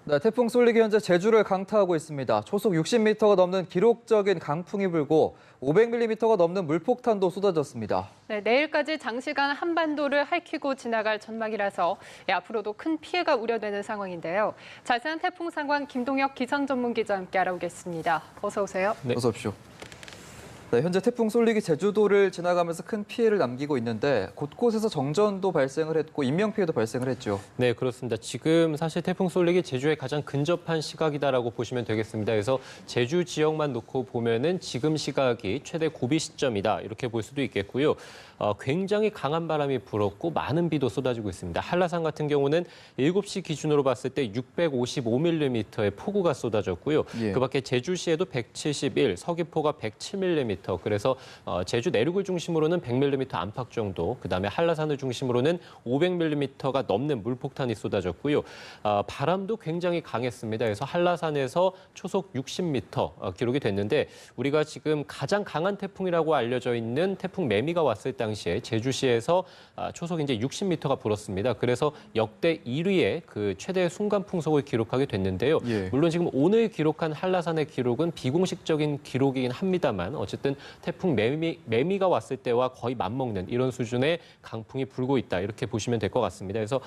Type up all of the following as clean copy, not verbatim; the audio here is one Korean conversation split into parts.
네, 태풍 쏠릭이 현재 제주를 강타하고 있습니다. 초속 60m가 넘는 기록적인 강풍이 불고 500mm가 넘는 물폭탄도 쏟아졌습니다. 네, 내일까지 장시간 한반도를 핥히고 지나갈 전망이라서 앞으로도 큰 피해가 우려되는 상황인데요. 자세한 태풍 상황 김동혁 기상 전문 기자와 함께 알아보겠습니다. 어서 오세요. 네. 어서 오십시오. 네, 현재 태풍 쏠릭이 제주도를 지나가면서 큰 피해를 남기고 있는데 곳곳에서 정전도 발생을 했고 인명피해도 발생을 했죠. 네, 그렇습니다. 지금 사실 태풍 쏠릭이 제주에 가장 근접한 시각이다라고 보시면 되겠습니다. 그래서 제주 지역만 놓고 보면은 지금 시각이 최대 고비 시점이다 이렇게 볼 수도 있겠고요. 굉장히 강한 바람이 불었고 많은 비도 쏟아지고 있습니다. 한라산 같은 경우는 7시 기준으로 봤을 때 655mm의 폭우가 쏟아졌고요. 예. 그밖에 제주시에도 171, 서귀포가 107mm, 그래서 제주 내륙을 중심으로는 100mm 안팎 정도, 그다음에 한라산을 중심으로는 500mm가 넘는 물폭탄이 쏟아졌고요. 바람도 굉장히 강했습니다. 그래서 한라산에서 초속 60m 기록이 됐는데 우리가 지금 가장 강한 태풍이라고 알려져 있는 태풍 매미가 왔을 당시에 제주시에서 초속 이제 60m가 불었습니다. 그래서 역대 1위의 그 최대 순간 풍속을 기록하게 됐는데요. 예. 물론 지금 오늘 기록한 한라산의 기록은 비공식적인 기록이긴 합니다만 어쨌든 태풍 매미가 왔을 때와 거의 맞먹는 이런 수준의 강풍이 불고 있다 이렇게 보시면 될 것 같습니다. 그래서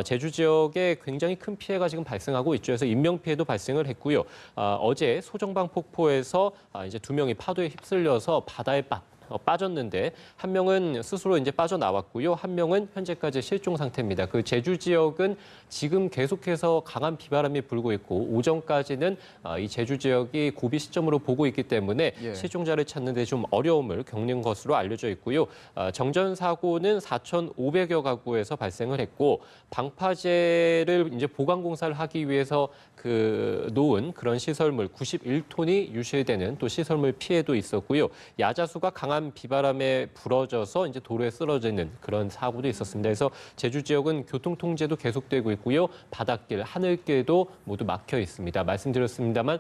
제주 지역에 굉장히 큰 피해가 지금 발생하고 있죠. 그래서 인명 피해도 발생을 했고요. 어제 소정방 폭포에서 이제 2명이 파도에 휩쓸려서 바다에 빠졌는데 한 명은 스스로 이제 빠져나왔고요. 한 명은 현재까지 실종 상태입니다. 그 제주 지역은 지금 계속해서 강한 비바람이 불고 있고 오전까지는 이 제주 지역이 고비 시점으로 보고 있기 때문에 예. 실종자를 찾는 데 좀 어려움을 겪는 것으로 알려져 있고요. 정전 사고는 4,500여 가구에서 발생을 했고 방파제를 이제 보강 공사를 하기 위해서 놓은 그런 시설물 91톤이 유실되는 또 시설물 피해도 있었고요. 야자수가 강한 비바람에 불어져서 이제 도로에 쓰러지는 그런 사고도 있었습니다. 그래서 제주 지역은 교통 통제도 계속되고 있고요. 바닷길, 하늘길도 모두 막혀 있습니다. 말씀드렸습니다만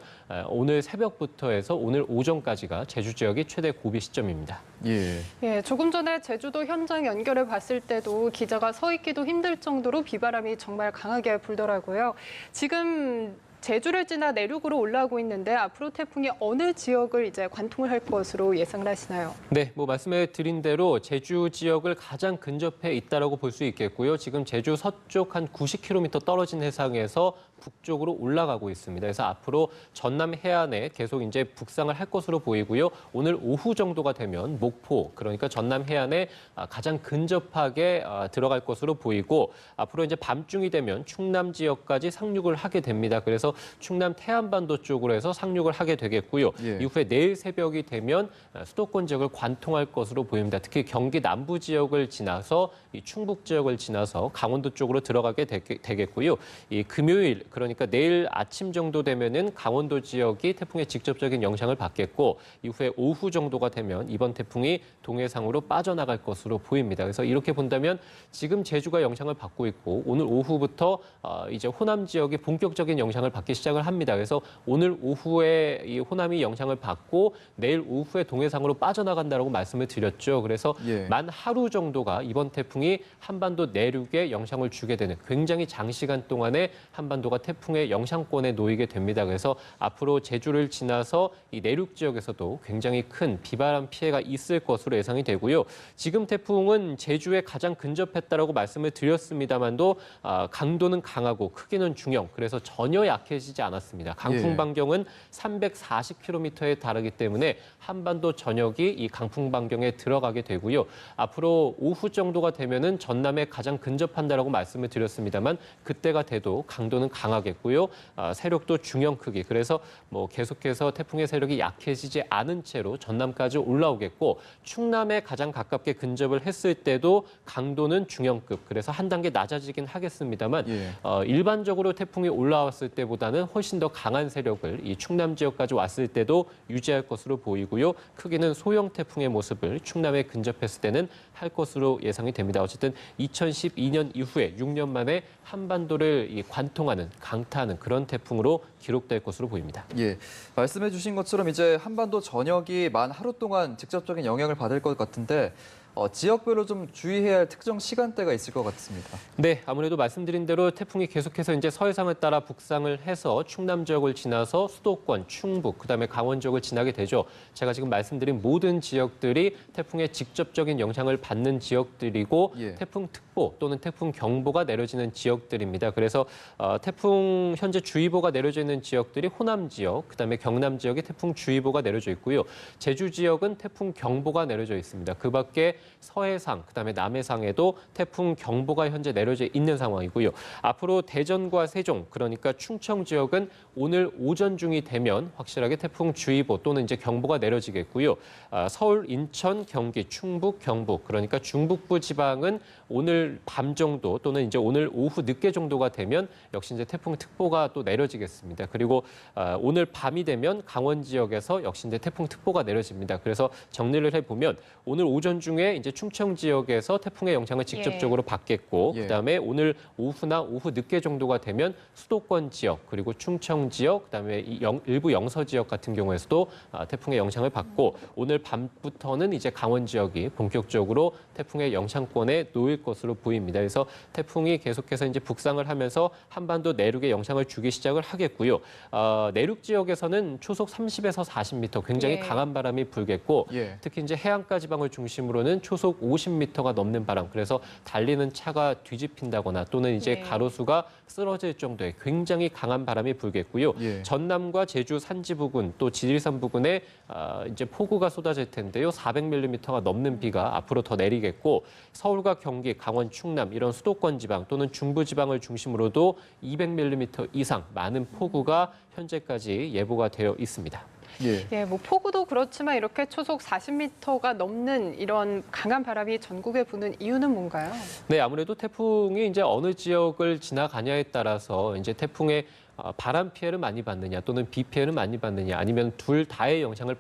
오늘 새벽부터 해서 오늘 오전까지가 제주 지역이 최대 고비 시점입니다. 예. 예, 조금 전에 제주도 현장 연결해 봤을 때도 기자가 서 있기도 힘들 정도로 비바람이 정말 강하게 불더라고요. 지금 제주를 지나 내륙으로 올라오고 있는데 앞으로 태풍이 어느 지역을 이제 관통을 할 것으로 예상을 하시나요? 네, 말씀해 드린 대로 제주 지역을 가장 근접해 있다라고 볼 수 있겠고요. 지금 제주 서쪽 한 90km 떨어진 해상에서 북쪽으로 올라가고 있습니다. 그래서 앞으로 전남 해안에 계속 이제 북상을 할 것으로 보이고요. 오늘 오후 정도가 되면 목포, 그러니까 전남 해안에 가장 근접하게 들어갈 것으로 보이고 앞으로 이제 밤중이 되면 충남 지역까지 상륙을 하게 됩니다. 그래서 충남 태안반도 쪽으로 해서 상륙을 하게 되겠고요. 예. 이후에 내일 새벽이 되면 수도권 지역을 관통할 것으로 보입니다. 특히 경기 남부 지역을 지나서 이 충북 지역을 지나서 강원도 쪽으로 들어가게 되겠고요. 이 금요일 그러니까 내일 아침 정도 되면은 강원도 지역이 태풍의 직접적인 영향을 받겠고 이후에 오후 정도가 되면 이번 태풍이 동해상으로 빠져나갈 것으로 보입니다. 그래서 이렇게 본다면 지금 제주가 영향을 받고 있고 오늘 오후부터 이제 호남 지역이 본격적인 영향을 받기 시작을 합니다. 그래서 오늘 오후에 이 호남이 영향을 받고 내일 오후에 동해상으로 빠져나간다라고 말씀을 드렸죠. 그래서 예. 만 하루 정도가 이번 태풍이 한반도 내륙에 영향을 주게 되는 굉장히 장시간 동안에 한반도가 태풍의 영향권에 놓이게 됩니다. 그래서 앞으로 제주를 지나서 이 내륙 지역에서도 굉장히 큰 비바람 피해가 있을 것으로 예상이 되고요. 지금 태풍은 제주에 가장 근접했다라고 말씀을 드렸습니다만도 강도는 강하고 크기는 중형, 그래서 전혀 약해지지 않았습니다. 강풍 예. 반경은 340km에 달하기 때문에 한반도 전역이 이 강풍 반경에 들어가게 되고요. 앞으로 오후 정도가 되면은 전남에 가장 근접한다라고 말씀을 드렸습니다만 그때가 돼도 강도는 강하겠고요. 세력도 중형 크기. 그래서 계속해서 태풍의 세력이 약해지지 않은 채로 전남까지 올라오겠고 충남에 가장 가깝게 근접을 했을 때도 강도는 중형급. 그래서 한 단계 낮아지긴 하겠습니다만 예. 일반적으로 태풍이 올라왔을 때보다는 훨씬 더 강한 세력을 이 충남 지역까지 왔을 때도 유지할 것으로 보이고요. 크기는 소형 태풍의 모습을 충남에 근접했을 때는 할 것으로 예상이 됩니다. 어쨌든 2012년 이후에 6년 만에 한반도를 관통하는, 강타하는 그런 태풍으로 기록될 것으로 보입니다. 예, 말씀해 주신 것처럼 이제 한반도 전역이 만 하루 동안 직접적인 영향을 받을 것 같은데 지역별로 좀 주의해야 할 특정 시간대가 있을 것 같습니다. 네, 아무래도 말씀드린 대로 태풍이 계속해서 이제 서해상을 따라 북상을 해서 충남 지역을 지나서 수도권, 충북, 그다음에 강원 지역을 지나게 되죠. 제가 지금 말씀드린 모든 지역들이 태풍의 직접적인 영향을 받는 지역들이고 예. 태풍특보 또는 태풍경보가 내려지는 지역들입니다. 그래서 태풍 현재 주의보가 내려져 있는 지역들이 호남 지역, 그다음에 경남 지역에 태풍주의보가 내려져 있고요. 제주 지역은 태풍경보가 내려져 있습니다. 그 밖에 서해상, 그다음에 남해상에도 태풍 경보가 현재 내려져 있는 상황이고요. 앞으로 대전과 세종, 그러니까 충청 지역은 오늘 오전 중이 되면 확실하게 태풍주의보 또는 이제 경보가 내려지겠고요. 서울, 인천, 경기, 충북, 경북, 그러니까 중북부 지방은 오늘 밤 정도 또는 이제 오늘 오후 늦게 정도가 되면 역시 이제 태풍특보가 또 내려지겠습니다. 그리고 오늘 밤이 되면 강원 지역에서 역시 이제 태풍특보가 내려집니다. 그래서 정리를 해보면 오늘 오전 중에 이제 충청 지역에서 태풍의 영향을 직접적으로 받겠고, 예. 그다음에 오늘 오후나 오후 늦게 정도가 되면 수도권 지역 그리고 충청 지역, 그다음에 일부 영서 지역 같은 경우에서도 태풍의 영향을 받고 오늘 밤부터는 이제 강원 지역이 본격적으로 태풍의 영향권에 놓일 것으로 보입니다. 그래서 태풍이 계속해서 이제 북상을 하면서 한반도 내륙에 영향을 주기 시작을 하겠고요. 내륙 지역에서는 초속 30에서 40m 굉장히 예. 강한 바람이 불겠고 예. 특히 이제 해안가 지방을 중심으로는 초속 50m가 넘는 바람, 그래서 달리는 차가 뒤집힌다거나 또는 이제 네. 가로수가 쓰러질 정도의 굉장히 강한 바람이 불겠고요. 예. 전남과 제주 산지 부근 또 지리산 부근에 이제 폭우가 쏟아질 텐데요. 400mm가 넘는 비가 앞으로 더 내리겠고 서울과 경기, 강원, 충남 이런 수도권 지방 또는 중부 지방을 중심으로도 200mm 이상 많은 폭우가 현재까지 예보가 되어 있습니다. 예. 예, 뭐 폭우도 그렇지만 이렇게 초속 40m가 넘는 이런 강한 바람이 전국에 부는 이유는 뭔가요? 네, 아무래도 태풍이 이제 어느 지역을 지나가냐에 따라서 이제 태풍의 바람 피해를 많이 받느냐 또는 비 피해를 많이 받느냐 아니면 둘 다의 영향을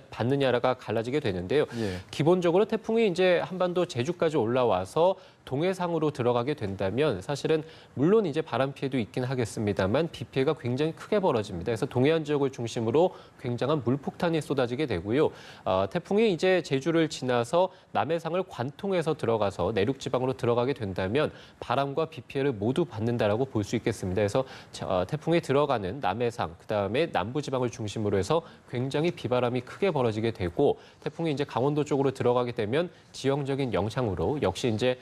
받느냐가 갈라지게 되는데요. 예. 기본적으로 태풍이 이제 한반도 제주까지 올라와서 동해상으로 들어가게 된다면 사실은 물론 이제 바람 피해도 있긴 하겠습니다만 비 피해가 굉장히 크게 벌어집니다. 그래서 동해안 지역을 중심으로 굉장한 물폭탄이 쏟아지게 되고요. 태풍이 이제 제주를 지나서 남해상을 관통해서 들어가서 내륙 지방으로 들어가게 된다면 바람과 비 피해를 모두 받는다라고 볼 수 있겠습니다. 그래서 태풍이 들어가는 남해상 그다음에 남부 지방을 중심으로 해서 굉장히 비바람이 크게 벌어지게 되고 태풍이 이제 강원도 쪽으로 들어가게 되면 지형적인 영향으로 역시 이제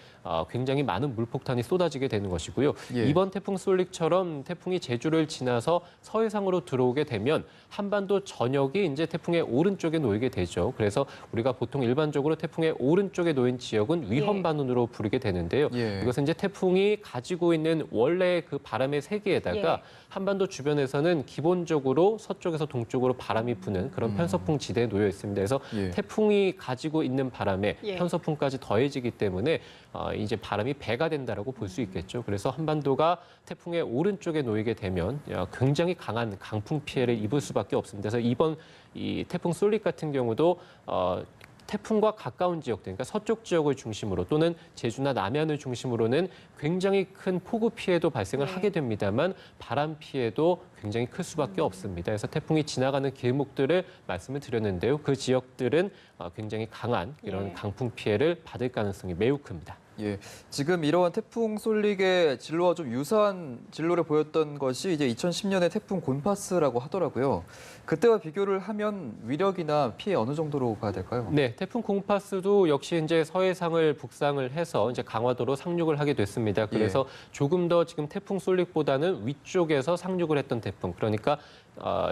굉장히 많은 물폭탄이 쏟아지게 되는 것이고요. 예. 이번 태풍 솔릭처럼 태풍이 제주를 지나서 서해상으로 들어오게 되면 한반도 전역이 이제 태풍의 오른쪽에 놓이게 되죠. 그래서 우리가 보통 일반적으로 태풍의 오른쪽에 놓인 지역은 위험반운으로 부르게 되는데요. 예. 이것은 이제 태풍이 가지고 있는 원래 그 바람의 세기에다가 예. 한반도 주변에서는 기본적으로 서쪽에서 동쪽으로 바람이 부는 그런 편서풍 지대에 놓여 있습니다. 그래서 예. 태풍이 가지고 있는 바람에 예. 편서풍까지 더해지기 때문에 이제 바람이 배가 된다라고 볼 수 있겠죠. 그래서 한반도가 태풍의 오른쪽에 놓이게 되면 굉장히 강한 강풍 피해를 입을 수밖에 없습니다. 그래서 이번 이 태풍 솔릭 같은 경우도 태풍과 가까운 지역들, 그러니까 서쪽 지역을 중심으로 또는 제주나 남해안을 중심으로는 굉장히 큰 폭우 피해도 발생을 네. 하게 됩니다만 바람 피해도 굉장히 클 수밖에 없습니다. 그래서 태풍이 지나가는 길목들을 말씀을 드렸는데요. 그 지역들은 굉장히 강한 이런 예. 강풍 피해를 받을 가능성이 매우 큽니다. 예, 지금 이러한 태풍 솔릭의 진로와 좀 유사한 진로를 보였던 것이 이제 2010년의 태풍 곤파스라고 하더라고요. 그때와 비교를 하면 위력이나 피해 어느 정도로 봐야 될까요? 네, 태풍 곤파스도 역시 이제 서해상을 북상을 해서 이제 강화도로 상륙을 하게 됐습니다. 그래서 조금 더 지금 태풍 솔릭보다는 위쪽에서 상륙을 했던 태풍, 그러니까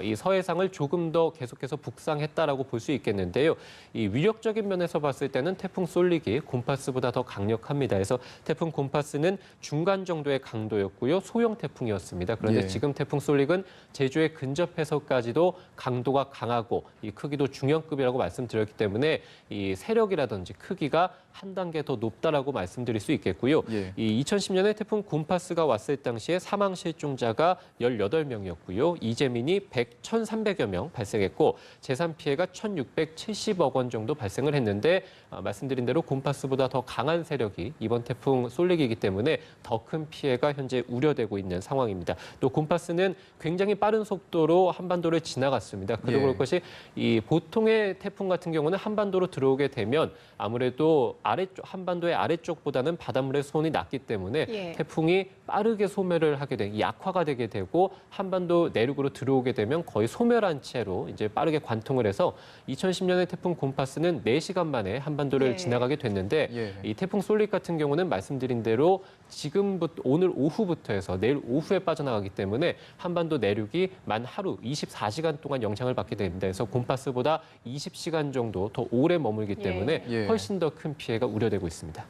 이 서해상을 조금 더 계속해서 북상했다라고 볼 수 있겠는데요. 이 위력적인 면에서 봤을 때는 태풍 솔릭이 곤파스보다 더 강력합니다. 그래서 태풍 곤파스는 중간 정도의 강도였고요, 소형 태풍이었습니다. 그런데 예. 지금 태풍 솔릭은 제주에 근접해서까지도 강도가 강하고 이 크기도 중형급이라고 말씀드렸기 때문에 이 세력이라든지 크기가 한 단계 더 높다라고 말씀드릴 수 있겠고요. 예. 이 2010년에 태풍 곤파스가 왔을 당시에 사망 실종자가 18명이었고요. 이재민이 1,300여 명 발생했고 재산 피해가 1,670억 원 정도 발생을 했는데 말씀드린 대로 곤파스보다 더 강한 세력이 대비 이번 태풍 쏠릭이기 때문에 더 큰 피해가 현재 우려되고 있는 상황입니다. 또 곰파스는 굉장히 빠른 속도로 한반도를 지나갔습니다. 그리고 그럴 것이 이 보통의 태풍 같은 경우는 한반도로 들어오게 되면 아무래도 한반도의 아래쪽보다는 바닷물의 수온이 낮기 때문에 태풍이 빠르게 소멸을 하게 되고 약화가 되게 되고 한반도 내륙으로 들어오게 되면 거의 소멸한 채로 이제 빠르게 관통을 해서 2010년의 태풍 곰파스는 4시간 만에 한반도를 지나가게 됐는데 이 태풍 쏠릭 같은 경우는 말씀드린 대로 지금부터 오늘 오후부터 해서 내일 오후에 빠져나가기 때문에 한반도 내륙이 만 하루 24시간 동안 영향을 받게 됩니다. 그래서 곰파스보다 20시간 정도 더 오래 머물기 때문에 훨씬 더 큰 피해가 우려되고 있습니다.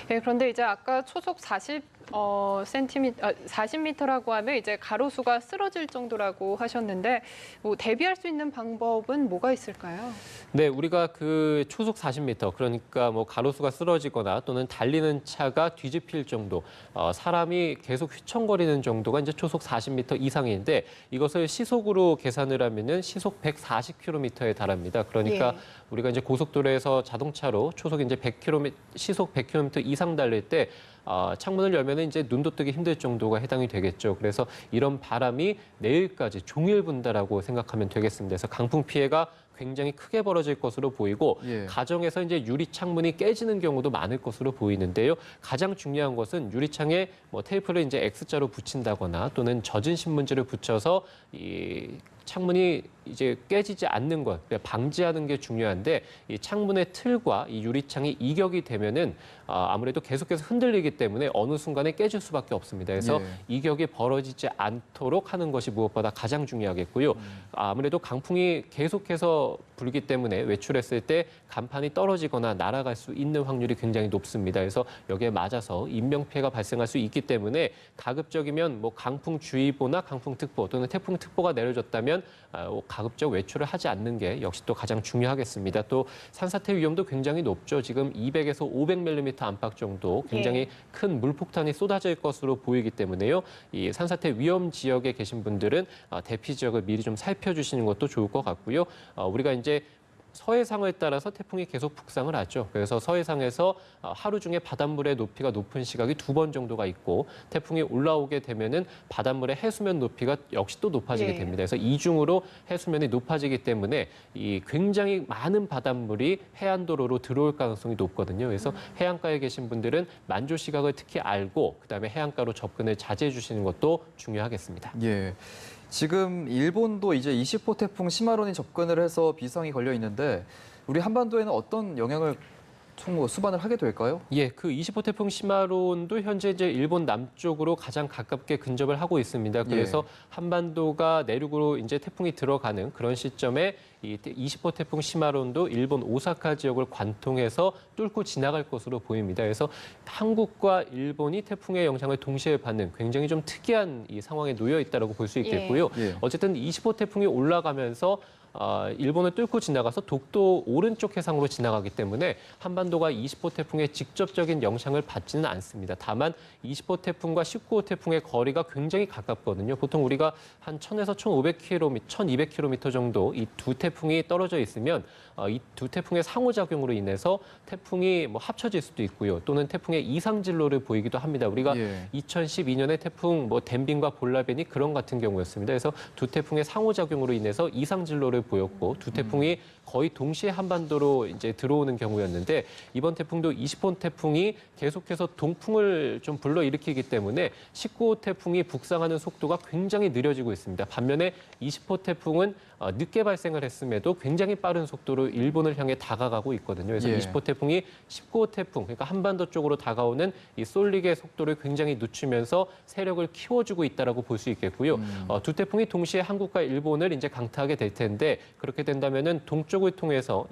그런데 이제 아까 초속 40m라고 하면 이제 가로수가 쓰러질 정도라고 하셨는데 뭐 대비할 수 있는 방법은 뭐가 있을까요? 네, 우리가 그 초속 40m 그러니까 뭐 가로수가 쓰러지거나 또는 달리는 차가 뒤집힐 정도, 사람이 계속 휘청거리는 정도가 이제 초속 40m 이상인데 이것을 시속으로 계산을 하면은 시속 140km에 달합니다. 그러니까 우리가 이제 고속도로에서 자동차로 초속 이제 100km, 시속 100km 이상 달릴 때 창문을 열면은 이제 눈도 뜨기 힘들 정도가 해당이 되겠죠. 그래서 이런 바람이 내일까지 종일 분다라고 생각하면 되겠습니다. 그래서 강풍 피해가 굉장히 크게 벌어질 것으로 보이고 가정에서 이제 유리 창문이 깨지는 경우도 많을 것으로 보이는데요. 가장 중요한 것은 유리창에 뭐 테이프를 이제 X자로 붙인다거나 또는 젖은 신문지를 붙여서 이 창문이 이제 깨지지 않는 것, 방지하는 게 중요한데 이 창문의 틀과 이 유리창이 이격이 되면은 아무래도 계속해서 흔들리기 때문에 어느 순간에 깨질 수밖에 없습니다. 그래서 이격이 벌어지지 않도록 하는 것이 무엇보다 가장 중요하겠고요. 아무래도 강풍이 계속해서 불기 때문에 외출했을 때 간판이 떨어지거나 날아갈 수 있는 확률이 굉장히 높습니다. 그래서 여기에 맞아서 인명피해가 발생할 수 있기 때문에 가급적이면 뭐 강풍주의보나 강풍특보 또는 태풍특보가 내려졌다면 가급적 외출을 하지 않는 게 역시 또 가장 중요하겠습니다. 또 산사태 위험도 굉장히 높죠. 지금 200에서 500mm 안팎 정도 굉장히 큰 물폭탄이 쏟아질 것으로 보이기 때문에요. 이 산사태 위험 지역에 계신 분들은 대피 지역을 미리 좀 살펴주시는 것도 좋을 것 같고요. 우리가 이제 서해상을 따라서 태풍이 계속 북상을 하죠. 그래서 서해상에서 하루 중에 바닷물의 높이가 높은 시각이 2번 정도가 있고 태풍이 올라오게 되면은 바닷물의 해수면 높이가 역시 또 높아지게 됩니다. 그래서 이중으로 해수면이 높아지기 때문에 이 굉장히 많은 바닷물이 해안도로로 들어올 가능성이 높거든요. 그래서 해안가에 계신 분들은 만조 시각을 특히 알고 그다음에 해안가로 접근을 자제해 주시는 것도 중요하겠습니다. 지금 일본도 이제 20호 태풍 시마론이 접근을 해서 비상이 걸려 있는데 우리 한반도에는 어떤 영향을 수반을 하게 될까요? 그 20호 태풍 시마론도 현재 이제 일본 남쪽으로 가장 가깝게 근접을 하고 있습니다. 그래서 한반도가 내륙으로 이제 태풍이 들어가는 그런 시점에 이 20호 태풍 시마론도 일본 오사카 지역을 관통해서 뚫고 지나갈 것으로 보입니다. 그래서 한국과 일본이 태풍의 영향을 동시에 받는 굉장히 좀 특이한 이 상황에 놓여 있다고 볼 수 있겠고요. 어쨌든 20호 태풍이 올라가면서 일본을 뚫고 지나가서 독도 오른쪽 해상으로 지나가기 때문에 한반도가 20호 태풍의 직접적인 영향을 받지는 않습니다. 다만 20호 태풍과 19호 태풍의 거리가 굉장히 가깝거든요. 보통 우리가 한 1000에서 1500km, 1200km 정도 이 두 태풍이 떨어져 있으면 이 두 태풍의 상호작용으로 인해서 태풍이 뭐 합쳐질 수도 있고요. 또는 태풍의 이상진로를 보이기도 합니다. 우리가 2012년에 태풍 뭐 덴빈과 볼라벤이 그런 같은 경우였습니다. 그래서 두 태풍의 상호작용으로 인해서 이상진로를 보였고 두 태풍이 거의 동시에 한반도로 이제 들어오는 경우였는데 이번 태풍도 20호 태풍이 계속해서 동풍을 좀 불러일으키기 때문에 19호 태풍이 북상하는 속도가 굉장히 느려지고 있습니다. 반면에 20호 태풍은 늦게 발생을 했음에도 굉장히 빠른 속도로 일본을 향해 다가가고 있거든요. 그래서 20호 태풍이 19호 태풍, 그러니까 한반도 쪽으로 다가오는 이 쏠릭의 속도를 굉장히 늦추면서 세력을 키워주고 있다라고 볼 수 있겠고요. 두 태풍이 동시에 한국과 일본을 이제 강타하게 될 텐데 그렇게 된다면은 동쪽을 통해서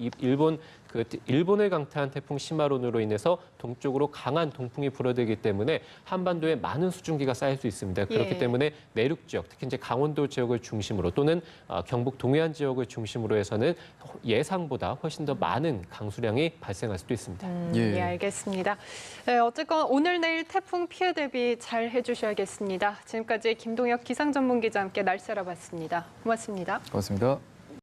일본을 강타한 태풍 시마론으로 인해서 동쪽으로 강한 동풍이 불어들기 때문에 한반도에 많은 수증기가 쌓일 수 있습니다. 그렇기 때문에 내륙 지역, 특히 이제 강원도 지역을 중심으로 또는 경북 동해안 지역을 중심으로 해서는 예상보다 훨씬 더 많은 강수량이 발생할 수도 있습니다. 알겠습니다. 어쨌건 오늘 내일 태풍 피해 대비 잘 해주셔야겠습니다. 지금까지 김동혁 기상전문기자와 함께 날씨 알아봤습니다. 고맙습니다. 고맙습니다.